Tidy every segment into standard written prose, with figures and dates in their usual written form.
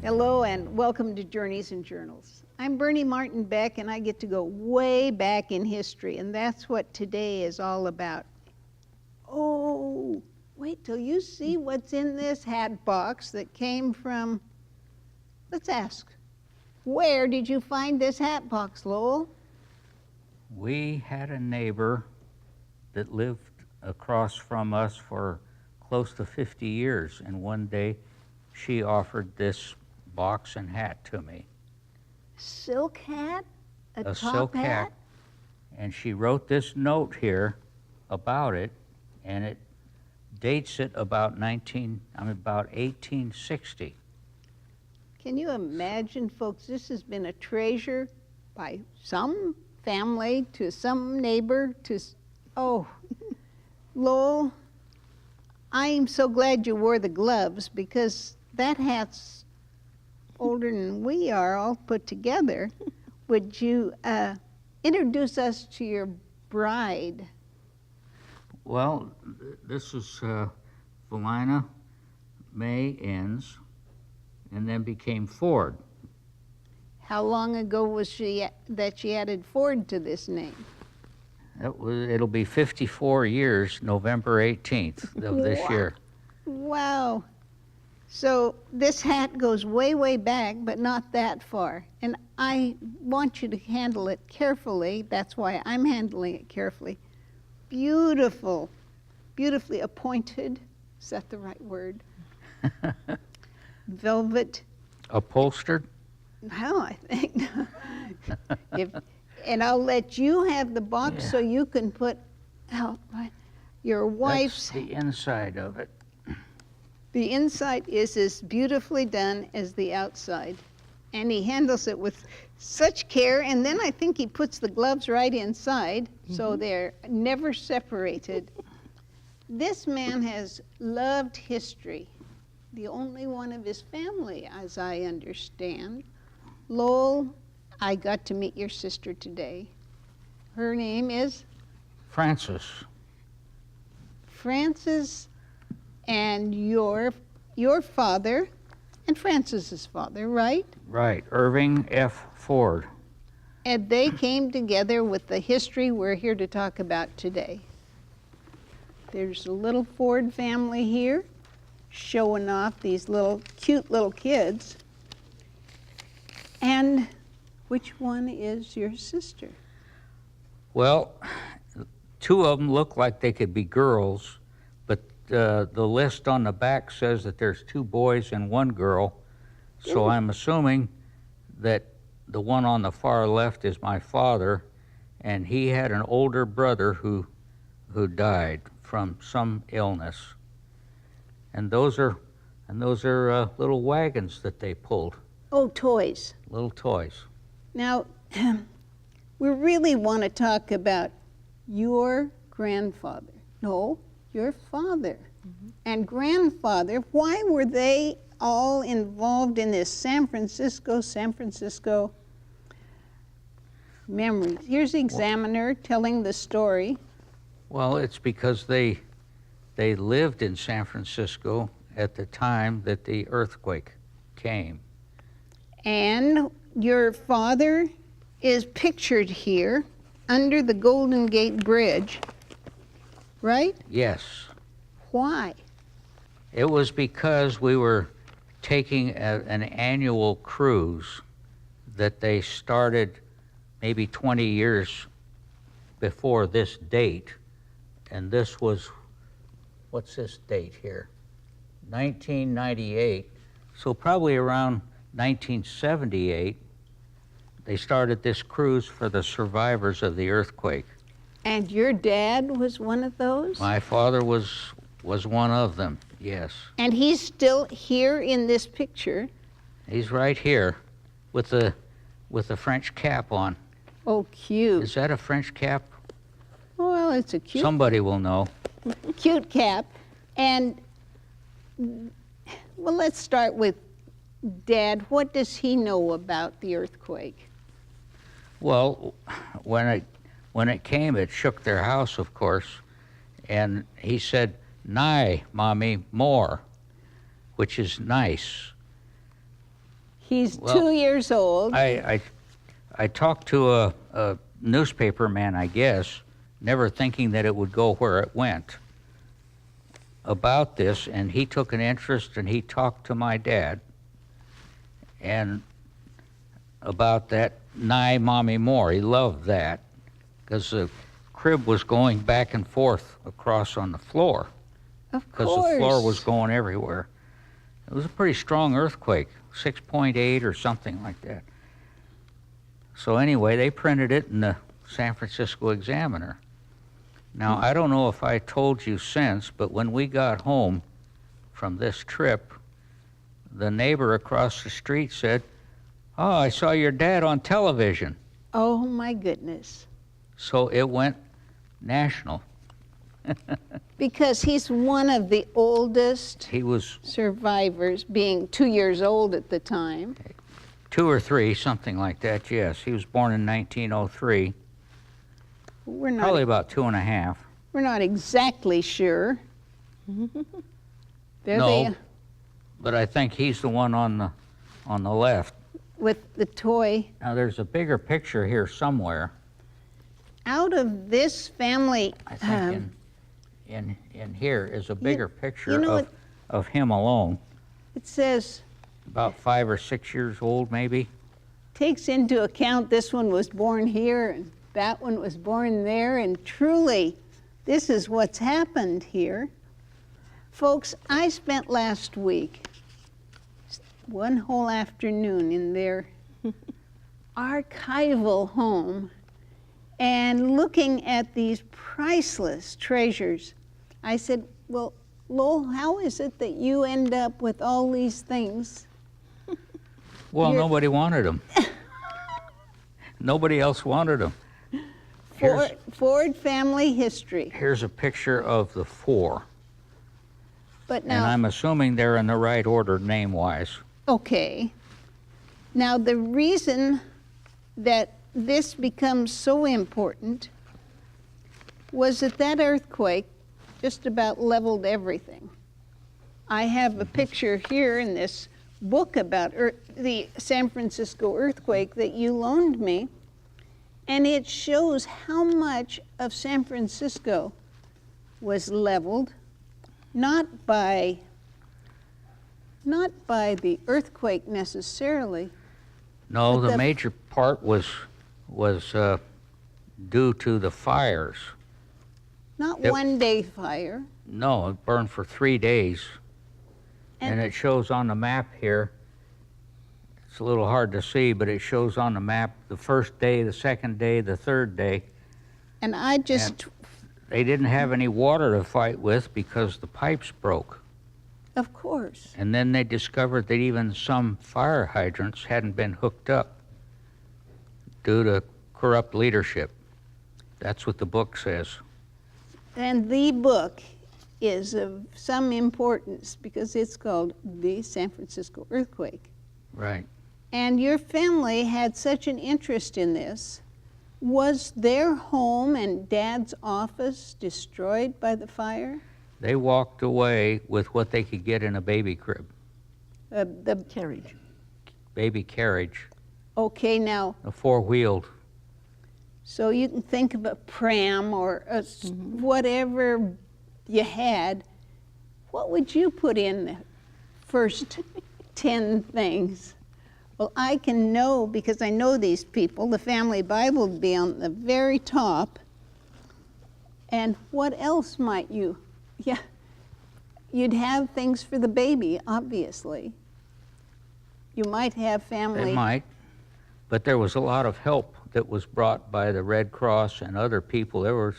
Hello and welcome to Journeys and Journals. I'm Bernie Martin Beck and I get to go way back in history, and that's what today is all about. Oh, wait till you see what's in this hat box that came from, let's ask, where did you find this hat box, Lowell? We had a neighbor that lived across from us for close to 50 years, and one day she offered this box and hat to me. Silk hat? A top silk hat. And she wrote this note here about it, and it dates it about 1860. Can you imagine, folks, this has been a treasure by some family to some neighbor to, oh, Lowell, I'm so glad you wore the gloves, because that hat's older than we are all put together. Would you introduce us to your bride? Well, this is Valina May Enns, and then became Ford. How long ago was she that she added Ford to this name? It'll be 54 years, November 18th of this year. Wow. So this hat goes way, way back, but not that far. And I want you to handle it carefully. That's why I'm handling it carefully. Beautiful, beautifully appointed. Is that the right word? Velvet. Upholstered? Well, I think. And I'll let you have the box so you can put out your wife's. That's the inside of it. The inside is as beautifully done as the outside. And he handles it with such care. And then I think he puts the gloves right inside, so they're never separated. This man has loved history, the only one of his family, as I understand. Lowell, I got to meet your sister today. Her name is? Frances. Frances, and your father and Frances's father, right? Right, Irving F. Ford. And they came together with the history we're here to talk about today. There's a little Ford family here showing off these cute little kids. And which one is your sister? Well, two of them look like they could be girls, but the list on the back says that there's two boys and one girl. So I'm assuming that the one on the far left is my father, and he had an older brother who died from some illness. And those are little wagons that they pulled. Oh, toys. Little toys. Now, we really want to talk about your grandfather. No, your father and grandfather. Why were they all involved in this San Francisco memories? Here's the Examiner telling the story. Well, it's because they lived in San Francisco at the time that the earthquake came. And your father is pictured here under the Golden Gate Bridge, right? Yes. Why? It was because we were taking an annual cruise that they started maybe 20 years before this date. And this was, what's this date here? 1998. So probably around 1978, they started this cruise for the survivors of the earthquake. And your dad was one of those? My father was one of them, yes. And he's still here in this picture. He's right here with the French cap on. Oh, cute. Is that a French cap? Well, it's a cute. Somebody will know. Cute cap. And, well, let's start with Dad. What does he know about the earthquake? Well, when it came, it shook their house, of course, and he said, "Nigh, Mommy, more," which is nice. He's Well, 2 years old. I talked to a newspaper man, I guess, never thinking that it would go where it went, about this, and he took an interest and he talked to my dad and about that Nye Mommy More. He loved that because the crib was going back and forth across on the floor Of because course. the floor was going everywhere. It was a pretty strong earthquake, 6.8 or something like that. So anyway, they printed it in the San Francisco Examiner. Now, I don't know if I told you since, but when we got home from this trip, the neighbor across the street said, "Oh, I saw your dad on television." Oh, my goodness. So it went national. Because he's one of the oldest He was survivors, being 2 years old at the time. 2 or 3, something like that, yes. He was born in 1903, We're not, probably about 2.5. we're not exactly sure. There No, they are but I think he's the one on the left. with the toy. Now, there's a bigger picture here somewhere. Out of this family, I think in here is a bigger picture you know of him alone, it says, about 5 or 6 years old, maybe. takes into account this one was born here and that one was born there, and truly, this is what's happened here. Folks, I spent last week one whole afternoon in their archival home and looking at these priceless treasures. I said, well, Lowell, how is it that you end up with all these things? Well, You're- nobody wanted them. Nobody else wanted them. Ford family history. Here's a picture of the 4, But and now, I'm assuming they're in the right order name-wise. okay. Now, the reason that this becomes so important was that that earthquake just about leveled everything. I have a picture here in this book about the San Francisco earthquake that you loaned me, and it shows how much of San Francisco was leveled, not by the earthquake necessarily. No, But the the- major part was due to the fires. Not Yep. one day fire. No, it burned for 3 days. And it shows on the map here, it's a little hard to see, but it shows on the map the first day, the second day, the third day. And I just, They didn't have any water to fight with because the pipes broke. of course. And then they discovered that even some fire hydrants hadn't been hooked up due to corrupt leadership. That's what the book says. And the book is of some importance because it's called The San Francisco Earthquake. Right. And your family had such an interest in this. Was their home and Dad's office destroyed by the fire? They walked away with what they could get in a baby crib, The Carriage. baby carriage, Okay, now, a 4-wheeled. so you can think of a pram or whatever you had. What would you put in the first 10 things? Well, I can know because I know these people. The family Bible would be on the very top. And what else might you? Yeah, you'd have things for the baby, obviously. You might have family. They might, but there was a lot of help that was brought by the Red Cross and other people. There was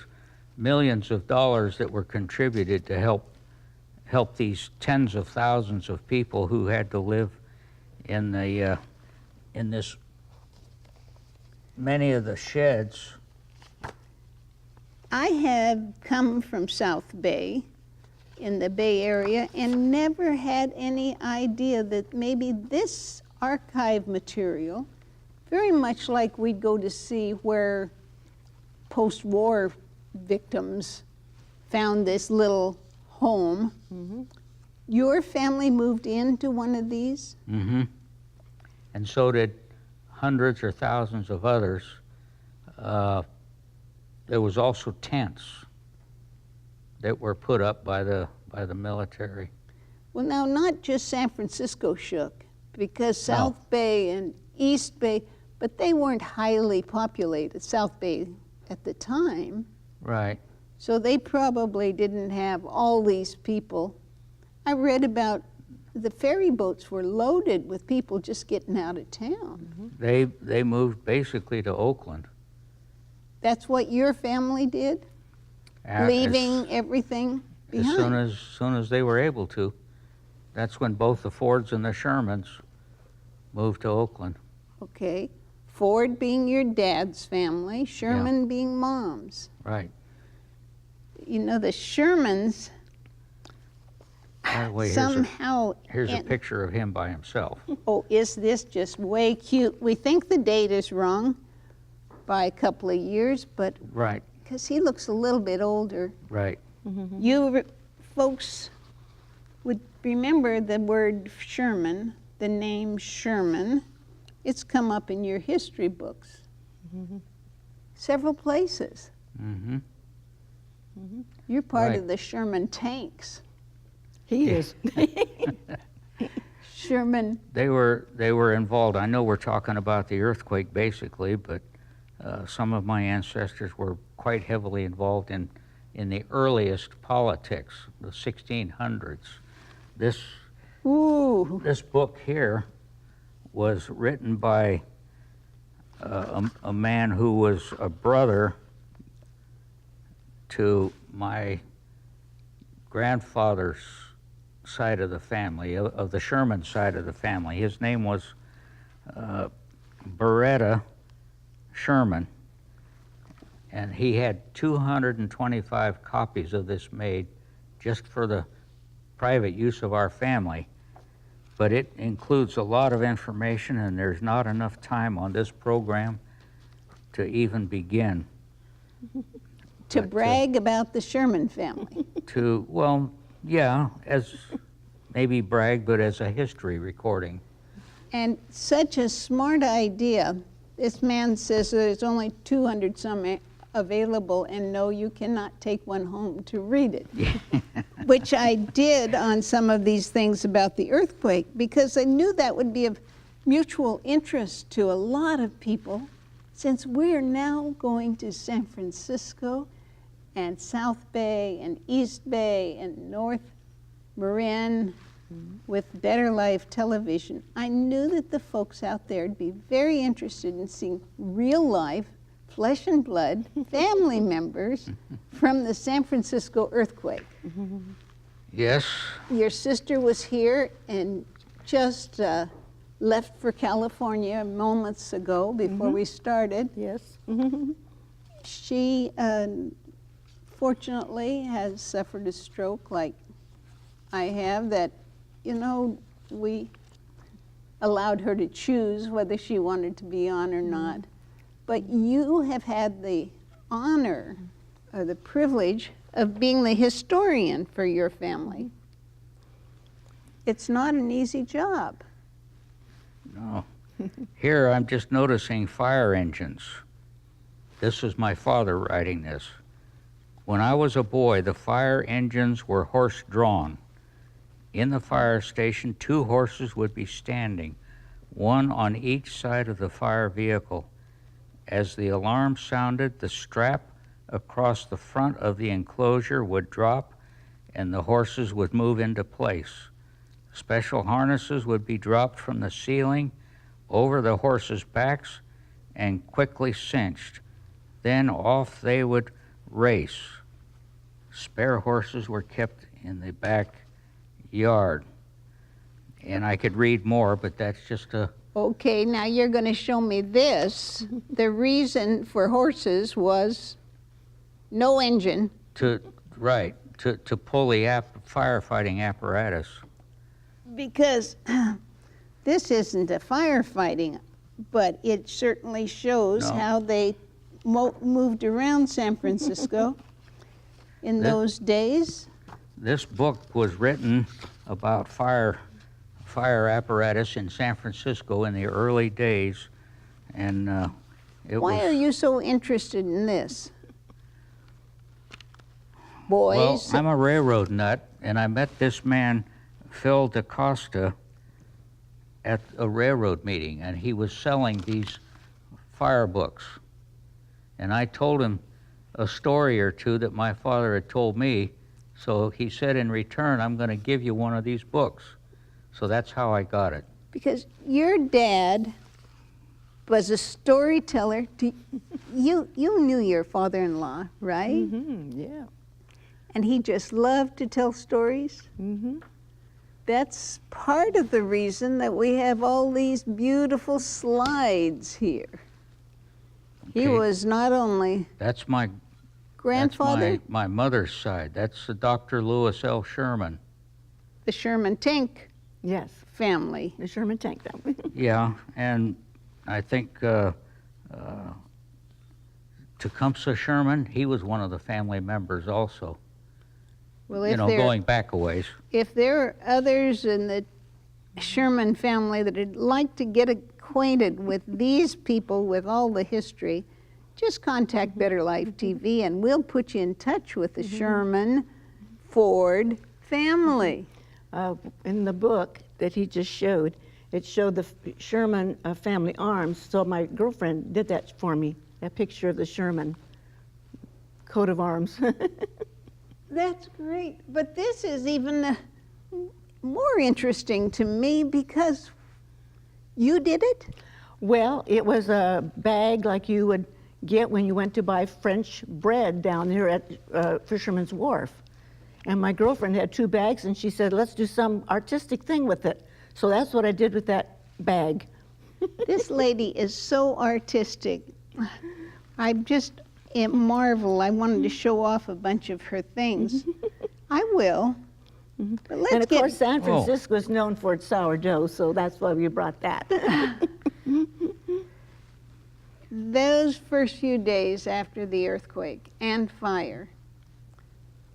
millions of dollars that were contributed to help these tens of thousands of people who had to live in this many of the sheds. I have come from South Bay in the Bay Area and never had any idea that maybe this archive material, very much like we'd go to see where post-war victims found this little home. Your family moved into one of these? Mm-hmm. and so did hundreds or thousands of others. There was also tents that were put up by the military. Well, now, not just San Francisco shook, because South Bay and East Bay, but they weren't highly populated, South Bay at the time. Right. So they probably didn't have all these people. I read about the ferry boats were loaded with people just getting out of town. They moved basically to Oakland. That's what your family did? Leaving everything behind? As soon as they were able to. That's when both the Fords and the Shermans moved to Oakland. Okay. Ford being your dad's family, Sherman being Mom's. Right. You know, the Shermans By the way, somehow... here's a picture of him by himself. Oh, is this just way cute? We think the date is wrong by a couple of years, but Right, because he looks a little bit older. right. You folks would remember the word Sherman, the name Sherman. It's come up in your history books. Several places. Mm-hmm. You're part Right. of the Sherman tanks. He is. Sherman, They were involved. I know we're talking about the earthquake basically, but some of my ancestors were quite heavily involved in the earliest politics, the 1600s. This ooh, This book here was written by a man who was a brother to my grandfather's side of the family, of the Sherman side of the family. His name was Beretta Sherman, and he had 225 copies of this made just for the private use of our family. But it includes a lot of information, and there's not enough time on this program to even begin to But, brag about the Sherman family. to, well, yeah, as maybe brag, but as a history recording. And such a smart idea. This man says there's only 200 some available, and no, you cannot take one home to read it. Which I did on some of these things about the earthquake, because I knew that would be of mutual interest to a lot of people, since we're now going to San Francisco and South Bay and East Bay and North Marin with Better Life Television. I knew that the folks out there would be very interested in seeing real life, flesh and blood, family members from the San Francisco earthquake. Yes, Your sister was here and just left for California moments ago before we started. Yes. She fortunately has suffered a stroke like I have, that, you know, we allowed her to choose whether she wanted to be on or not. But you have had the honor or the privilege of being the historian for your family. It's not an easy job. no. Here I'm just noticing fire engines. This is my father writing this. When I was a boy, the fire engines were horse-drawn. In the fire station, 2 horses would be standing, one on each side of the fire vehicle. As the alarm sounded, the strap across the front of the enclosure would drop and the horses would move into place. Special harnesses would be dropped from the ceiling over the horses' backs and quickly cinched. Then off they would race. Spare horses were kept in the backyard. And I could read more, but that's just a... Okay, now you're going to show me this. The reason for horses was no engine. to pull the firefighting apparatus. Because this isn't a firefighting, but it certainly shows No. how they moved around San Francisco in That- those days. This book was written about firefighting fire apparatus in San Francisco in the early days, and Why are you so interested in this? Boys? Well, I'm a railroad nut, and I met this man, Phil DaCosta, at a railroad meeting, and he was selling these fire books. And I told him a story or two that my father had told me, so he said, in return, I'm going to give you one of these books. So that's how I got it. Because your dad was a storyteller. You knew your father-in-law, right? Mm-hmm, yeah. And he just loved to tell stories. Mm-hmm. That's part of the reason that we have all these beautiful slides here. He Okay. was not only That's my grandfather, That's my mother's side. That's Dr. Lewis L. Sherman. the Sherman Tank Yes, family. the Sherman tank that. Yeah, and I think Tecumseh Sherman, he was one of the family members also. Well, You if know, there, going back a ways. if there are others in the Sherman family that would like to get acquainted with these people with all the history, just contact Better Life TV and we'll put you in touch with the Sherman Ford family. In the book that he just showed, it showed the Sherman family arms. So my girlfriend did that for me, that picture of the Sherman coat of arms. That's great. But this is even more interesting to me because you did it? Well, it was a bag like you would get when you went to buy French bread down there at Fisherman's Wharf. And my girlfriend had 2 bags, and she said, let's do some artistic thing with it. So that's what I did with that bag. This lady is so artistic. I just marvel. I wanted to show off a bunch of her things. I will. But let's And of get course, San Francisco is known for its sourdough, so that's why we brought that. those first few days after the earthquake and fire.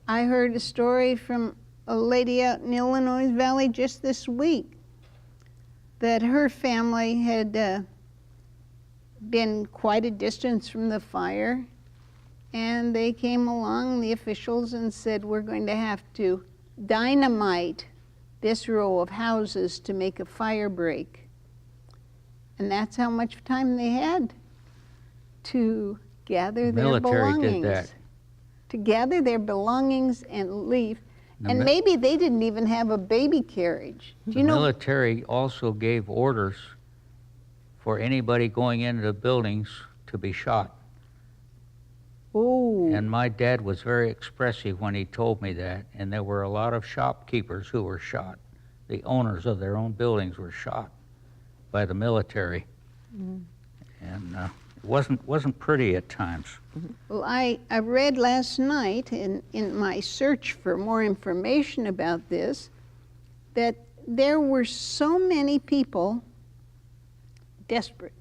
I heard a story from a lady out in Illinois Valley just this week that her family had been quite a distance from the fire, and they came along, the officials, and said, we're going to have to dynamite this row of houses to make a fire break. And that's how much time they had to gather their Military belongings. did that. To gather their belongings and leave. The And maybe they didn't even have a baby carriage. Do The you know? military also gave orders for anybody going into the buildings to be shot. Oh, And my dad was very expressive when he told me that, and there were a lot of shopkeepers who were shot. The owners of their own buildings were shot by the military. And it wasn't pretty at times. well, I read last night in my search for more information about this that there were so many people desperate,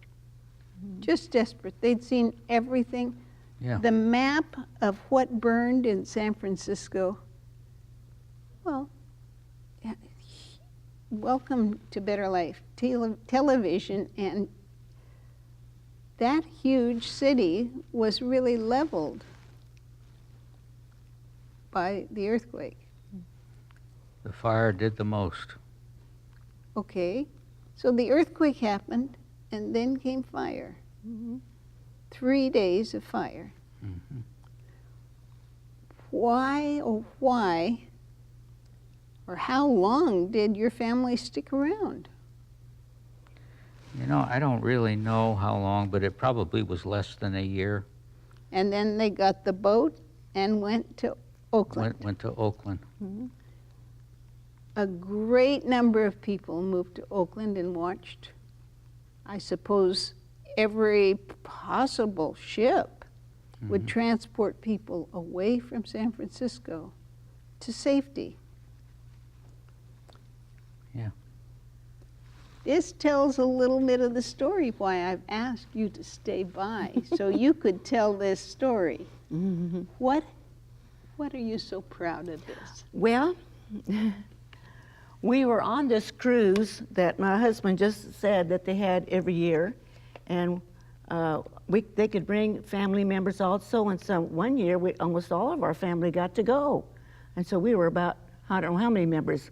just desperate. They'd seen everything. Yeah. The map of what burned in San Francisco, well, welcome to Better Life television, and that huge city was really leveled by the earthquake. The fire did the most. Okay, so the earthquake happened, and then came fire. 3 days of fire. Mhm. Why, or how long did your family stick around? You know, I don't really know how long, but it probably was less than a year. And then they got the boat and went to Oakland. Went to Oakland. A great number of people moved to Oakland and watched, I suppose, every possible ship would transport people away from San Francisco to safety. Yeah. This tells a little bit of the story why I've asked you to stay by, so you could tell this story. What are you so proud of this? Well, We were on this cruise that my husband just said that they had every year, and they could bring family members also. And so one year, almost all of our family got to go, and so we were about, I don't know how many members.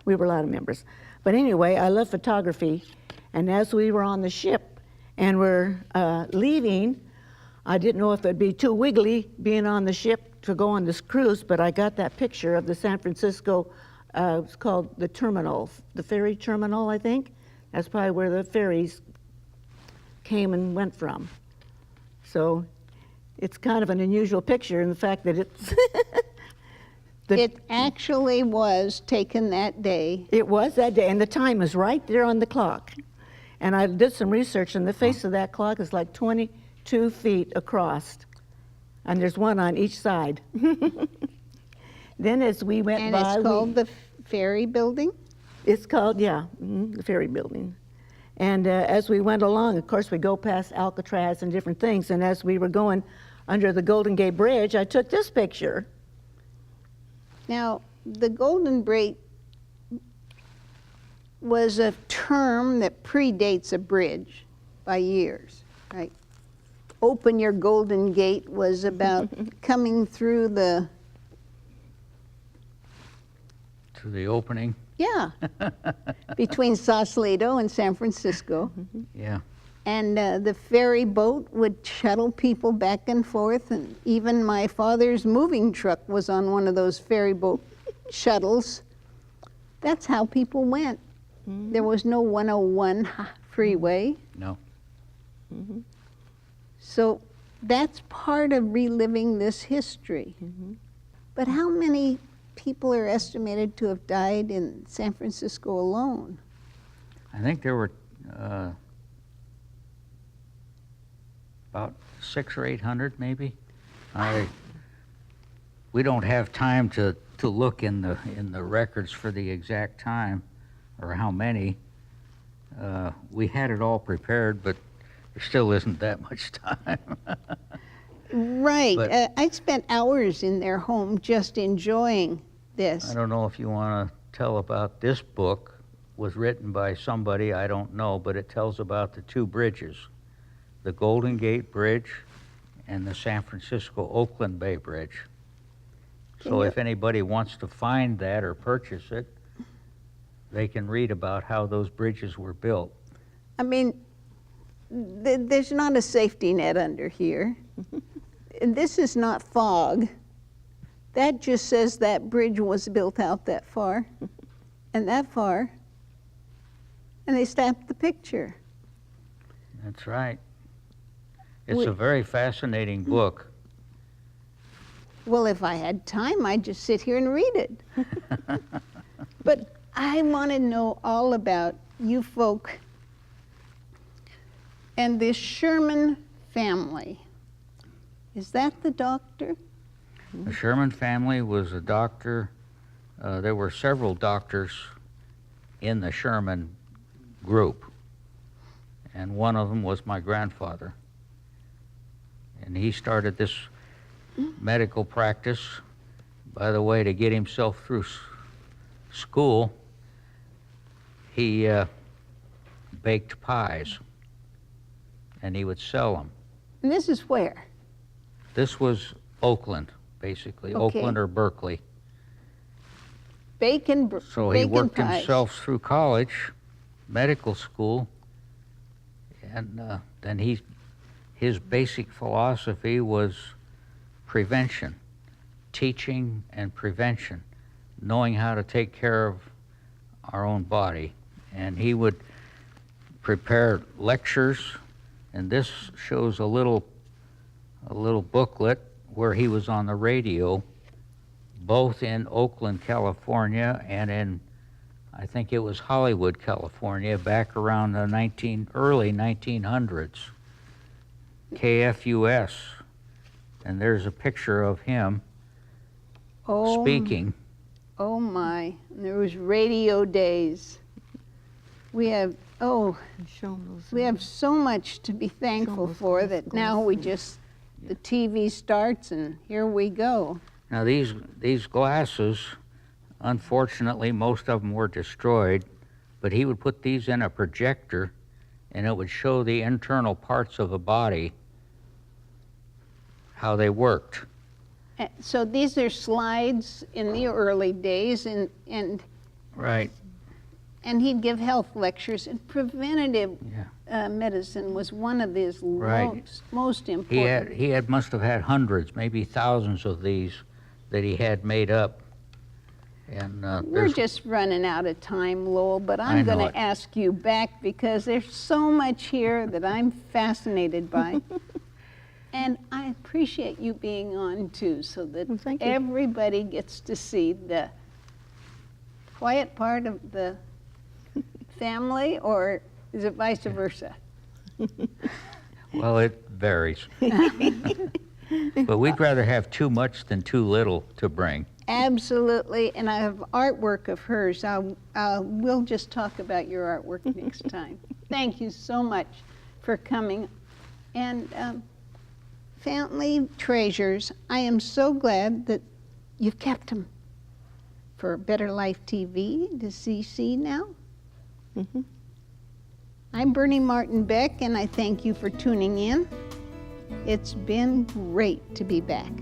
We were a lot of members, but anyway, I love photography, and as we were on the ship and we're leaving, I didn't know if it'd be too wiggly being on the ship to go on this cruise, but I got that picture of the San Francisco. It's called the terminal, the ferry terminal, I think. That's probably where the ferries came and went from. So it's kind of an unusual picture in the fact that it's... It actually was taken that day. It was that day, and the time is right there on the clock. And I did some research, and the face of that clock is like 22 feet across. And there's one on each side. Then as we went And by... it's called the ferry building? It's called, yeah, the ferry building. And as we went along, of course, we go past Alcatraz and different things. And as we were going under the Golden Gate Bridge, I took this picture. Now, the Golden Gate was a term that predates a bridge by years, right? Open your Golden Gate was about coming through the... To the opening. Yeah, between Sausalito and San Francisco. Yeah. And the ferry boat would shuttle people back and forth, and even my father's moving truck was on one of those ferry boat shuttles. That's how people went. There was no 101 freeway. No. So that's part of reliving this history. But how many people are estimated to have died in San Francisco alone? I think there were about 600 or 800 maybe. We don't have time to look in the records for the exact time or how many. We had it all prepared, but there still isn't that much time. Right. But- I spent hours in their home just enjoying this. I don't know if you want to tell about this book. Was written by somebody, I don't know, but it tells about the two bridges, the Golden Gate Bridge and the San Francisco-Oakland Bay Bridge. So if anybody wants to find that or purchase it, they can read about how those bridges were built. I mean, there's not a safety net under here. And this is not fog. That just says that bridge was built out that far and that far. And they stamped the picture. That's right. It's a very fascinating book. Well, if I had time, I'd just sit here and read it. But I want to know all about you folk and this Sherman family. Is that the doctor? The Sherman family was a doctor. There were several doctors in the Sherman group, and one of them was my grandfather. And he started this medical practice, by the way, to get himself through school. He baked pies, and he would sell them. And this is where? This was Oakland, basically, Okay. Oakland or Berkeley. Bacon, So he bacon worked pies. himself through college, medical school, and then his basic philosophy was prevention, teaching and prevention, knowing how to take care of our own body. And he would prepare lectures, and this shows a little booklet where he was on the radio, both in Oakland, California, and in, I think it was Hollywood, California, back around the early 1900s. KFUS, and there's a picture of him speaking. Oh my, and there was radio days. We have, we have so much to be thankful for that now we just, the TV starts and here we go. Now these glasses Unfortunately, most of them were destroyed, but he would put these in a projector, and it would show the internal parts of the body, how they worked. So these are slides in the early days, and Right. he'd give health lectures, and preventative Yeah. medicine was one of his Right. most important. He must have had hundreds, maybe thousands of these that he had made up. And We're there's just running out of time, Lowell, but I I'm know going it. to ask you back because there's so much here that I'm fascinated by. And I appreciate you being on too, so that Well, thank you. everybody gets to see the quiet part of the family, or is it vice versa? well, it varies. But we'd rather have too much than too little to bring. Absolutely, and I have artwork of hers. We'll just talk about your artwork next time. Thank you so much for coming. And family treasures, I am so glad that you've kept them for Better Life TV to see now. Mhm. I'm Bernie Martin Beck, and I thank you for tuning in. It's been great to be back.